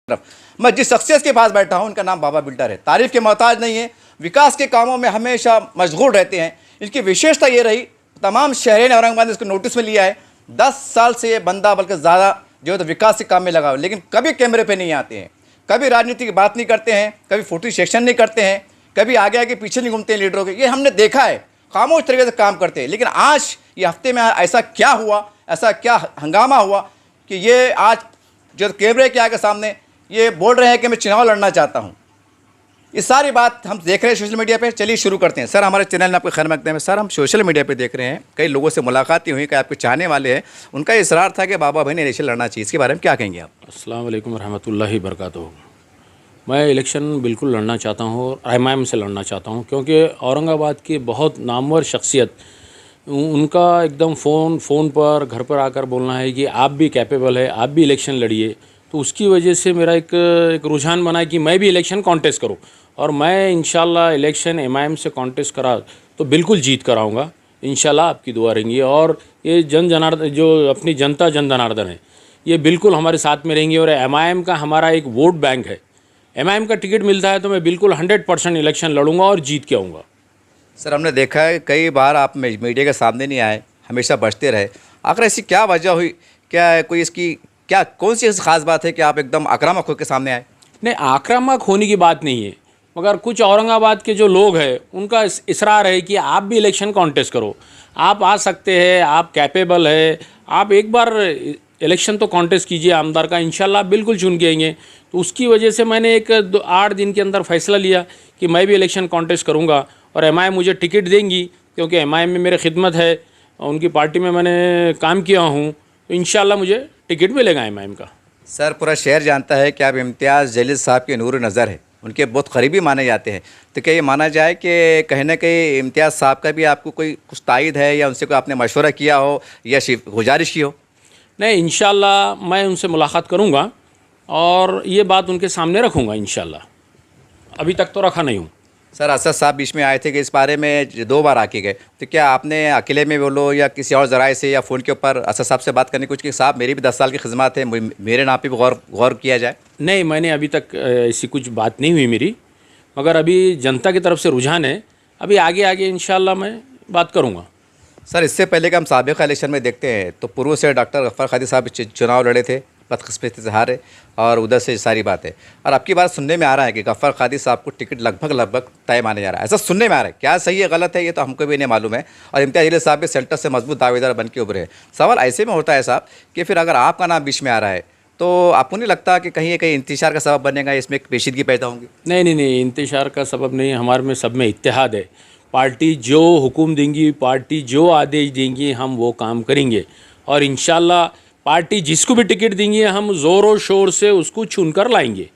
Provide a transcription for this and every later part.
तरफ। मैं जिस शख्सियत के पास बैठा हूं उनका नाम बाबा बिल्डर है। तारीफ के मोहताज नहीं है, विकास के कामों में हमेशा मशगूल रहते हैं। इनकी विशेषता ये रही, तमाम शहरी ने औरंगाबाद ने इसको नोटिस में लिया है। 10 साल से ये बंदा बल्कि ज़्यादा जो है तो विकास के काम में लगा हुआ, लेकिन कभी कैमरे पे नहीं आते हैं, कभी राजनीति की बात नहीं करते हैं, कभी फोटो सेक्शन नहीं करते हैं, कभी आगे आगे पीछे नहीं घूमते हैं लीडरों के। ये हमने देखा है, खामोश तरीके से काम करते हैं। लेकिन आज ये हफ्ते में ऐसा क्या हुआ, ऐसा क्या हंगामा हुआ कि ये आज जो कैमरे के आगे सामने ये बोल रहे हैं कि मैं चुनाव लड़ना चाहता हूं। ये सारी बात हम देख रहे हैं सोशल मीडिया पे। चलिए शुरू करते हैं। सर, हमारे चैनल में आपको खैर मकदम है। सर, हम सोशल मीडिया पे देख रहे हैं, कई लोगों से मुलाकातें हुई कि आपके चाहने वाले हैं, उनका इसरार था कि बाबा भाई ने इलेक्शन लड़ना चाहिए। इसके बारे में क्या कहेंगे आप? अस्सलाम वालेकुम रहमतुल्लाहि बरकातहू। मैं इलेक्शन बिल्कुल लड़ना चाहता हूँ और एमआईएम से लड़ना चाहता हूँ, क्योंकि औरंगाबाद की बहुत नामवर शख्सियत, उनका एकदम फ़ोन पर घर पर आकर बोलना है कि आप भी कैपेबल है, आप भी इलेक्शन लड़िए। तो उसकी वजह से मेरा एक रुझान बना है कि मैं भी इलेक्शन कॉन्टेस्ट करूं, और मैं इंशाल्लाह इलेक्शन एमआईएम से कॉन्टेस्ट करा तो बिल्कुल जीत कराऊंगा इंशाल्लाह। आपकी दुआ रहेंगी। और ये जनार्दन, जो अपनी जनता जन जनार्दन है, ये बिल्कुल हमारे साथ में रहेंगे। और एमआईएम का हमारा एक वोट बैंक है। एमआईएम का टिकट मिलता है तो मैं बिल्कुल 100% इलेक्शन लड़ूंगा और जीत के आऊँगा। सर, हमने देखा है कई बार आप मीडिया के सामने नहीं आए, हमेशा बचते रहे। आखिर ऐसी क्या वजह हुई? क्या कोई इसकी क्या कौन सी ऐसी खास बात है कि आप एकदम आक्रामक होकर सामने आए? नहीं, आक्रामक होने की बात नहीं है, मगर कुछ औरंगाबाद के जो लोग हैं उनका इसरार है कि आप भी इलेक्शन कॉन्टेस्ट करो, आप आ सकते हैं, आप कैपेबल है, आप एक बार इलेक्शन तो कॉन्टेस्ट कीजिए आमदार का, इंशाल्लाह आप बिल्कुल चुन के आएंगे। तो उसकी वजह से मैंने 8 दिन के अंदर फैसला लिया कि मैं भी इलेक्शन कॉन्टेस्ट करूँगा और एमआईएम मुझे टिकट देंगी, क्योंकि एमआईएम में मेरी खिदमत है, उनकी पार्टी में मैंने काम किया हूँ, तो इंशाल्लाह मुझे टिकट मिलेगा एमआईएम का। सर, पूरा शहर जानता है कि आप इम्तियाज़ जलील साहब के नूर नज़र है, उनके बहुत करीबी माने जाते हैं। तो क्या ये माना जाए कि कहीं ना कहीं इम्तियाज़ साहब का भी आपको कोई कुछ तायद है, या उनसे कोई आपने मशवरा किया हो या गुजारिश की हो? नहीं, इंशाल्लाह मैं उनसे मुलाकात करूँगा और ये बात उनके सामने रखूँगा इंशाल्लाह। अभी तक तो रखा नहीं हूँ। सर, असद साहब बीच में आए थे कि इस बारे में 2 बार आके गए, तो क्या आपने अकेले में बोलो या किसी और ज़राए से या फ़ोन के ऊपर असद साहब से बात करने कुछ कि साहब मेरी भी 10 साल की खिदमत है, मेरे नाम पे भी गौर किया जाए? नहीं, मैंने अभी तक ऐसी कुछ बात नहीं हुई मेरी, मगर अभी जनता की तरफ से रुझान है, अभी आगे आगे इंशाल्लाह मैं बात करूँगा। सर, इससे पहले कि हम साबिक़ इलेक्शन में देखते हैं तो पूर्व से डॉक्टर गफ्फार कादी साहब चुनाव लड़े थे, बदकिस्मती से हारे, और उधर से सारी बात है। और आपकी बात सुनने में आ रहा है कि गफ्फार कादी साहब को टिकट लगभग तय माने जा रहा है, ऐसा सुनने में आ रहा है। क्या सही है गलत है ये तो हमको भी नहीं मालूम है। और इम्तियाज़ जलील साहब भी सेंटर से मजबूत दावेदार बन के उभरे हैं। सवाल ऐसे में होता है साहब कि फिर अगर आपका नाम बीच में आ रहा है तो आपको नहीं लगता कि कहीं इंतशार का सबब बनेगा, इसमें एक पेचीदगी पैदा होंगी? नहीं, इंतशार का सबब नहीं, हमारे में सब में इत्तेहाद है। पार्टी जो हुक्म देंगी, पार्टी जो आदेश देंगी, हम वो काम करेंगे। और इंशाल्लाह पार्टी जिसको भी टिकट देंगी हम ज़ोरों शोर से उसको चुनकर लाएंगे।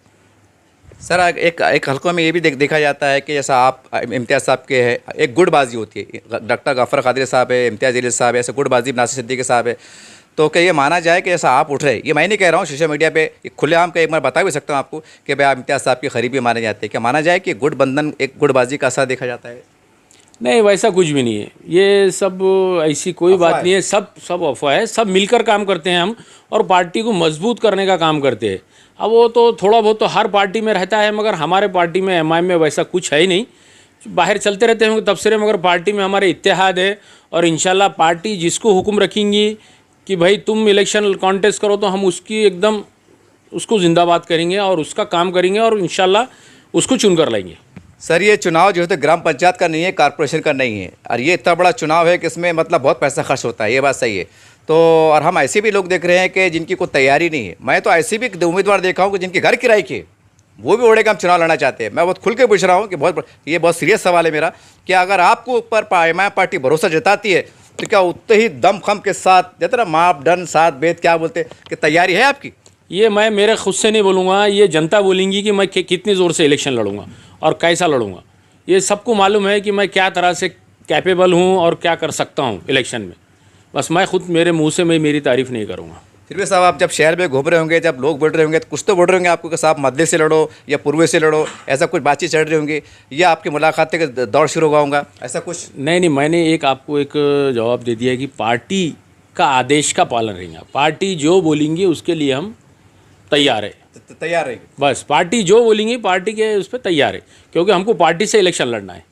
सर, एक हल्कों में ये भी देखा जाता है कि जैसा आप इम्तियाज़ साहब के है, एक गुटबाजी होती है। डॉक्टर गफ्फार कादरी साहब है, इम्तियाज़ जलील साहब है, ऐसे गुटबाजी नासिर सिद्दीकी साहब है। तो क्या ये माना जाए कि जैसा आप उठ रहे, ये मैं नहीं कह रहा हूँ, सोशल मीडिया पे खुलेआम का एक बार बता भी सकता हूँ आपको कि भाई आप इम्तियाज़ साहब के करीबी माने जाते हैं, क्या माना जाए कि गुटबंधन एक गुटबाजी का असर देखा जाता है? नहीं, वैसा कुछ भी नहीं है, ये सब ऐसी कोई बात नहीं है, सब अफवाह है। सब मिलकर काम करते हैं हम, और पार्टी को मजबूत करने का काम करते हैं। अब वो तो थोड़ा बहुत तो हर पार्टी में रहता है, मगर हमारे पार्टी में एमआईएम में वैसा कुछ है ही नहीं। बाहर चलते रहते होंगे तबसरे, मगर पार्टी में हमारे इत्तेहाद है। और इंशाल्लाह पार्टी जिसको हुक्म रखेंगी कि भाई तुम इलेक्शन कॉन्टेस्ट करो, तो हम उसकी एकदम उसको जिंदाबाद करेंगे और उसका काम करेंगे और इंशाल्लाह उसको चुन कर लाएंगे। सर, ये चुनाव जो है तो ग्राम पंचायत का नहीं है, कारपोरेशन का नहीं है, और ये इतना बड़ा चुनाव है कि इसमें मतलब बहुत पैसा खर्च होता है, ये बात सही है। तो और हम ऐसे भी लोग देख रहे हैं कि जिनकी कोई तैयारी नहीं है। मैं तो ऐसे भी उम्मीदवार देखा हूँ कि जिनके घर किराए के, वो भी ओढ़े का हम चुनाव लड़ना चाहते हैं। मैं बहुत खुल के पूछ रहा हूँ कि ये बहुत सीरियस सवाल है मेरा कि अगर आपको ऊपर एमआईएम पार्टी भरोसा जताती है तो क्या उतने ही दमखम के साथ, जैसे ना मापदंड साथ भेद क्या बोलते कि तैयारी है आपकी? ये मैं मेरे खुद से नहीं बोलूँगा, ये जनता बोलेंगी कि मैं कितनी ज़ोर से इलेक्शन लड़ूंगा और कैसा लड़ूंगा। ये सबको मालूम है कि मैं क्या तरह से कैपेबल हूँ और क्या कर सकता हूँ इलेक्शन में। बस मैं खुद मेरे मुंह से मैं मेरी तारीफ़ नहीं करूँगा। फिर भी साहब, आप जब शहर में घूम रहे होंगे, जब लोग बोल रहे होंगे, तो कुछ तो बोल रहे होंगे आपको कि साहब मध्य से लड़ो या पूर्व से लड़ो, ऐसा कुछ बातचीत चल रही होंगी, या आपकी मुलाकात के दौर शुरू होगा, ऐसा कुछ? नहीं, मैंने आपको एक जवाब दे दिया कि पार्टी का आदेश का पालन रहेगा। पार्टी जो बोलेंगी उसके लिए हम तैयार है। तैयार रहेगी। बस पार्टी जो बोलेंगी पार्टी के उस पर तैयार है, क्योंकि हमको पार्टी से इलेक्शन लड़ना है।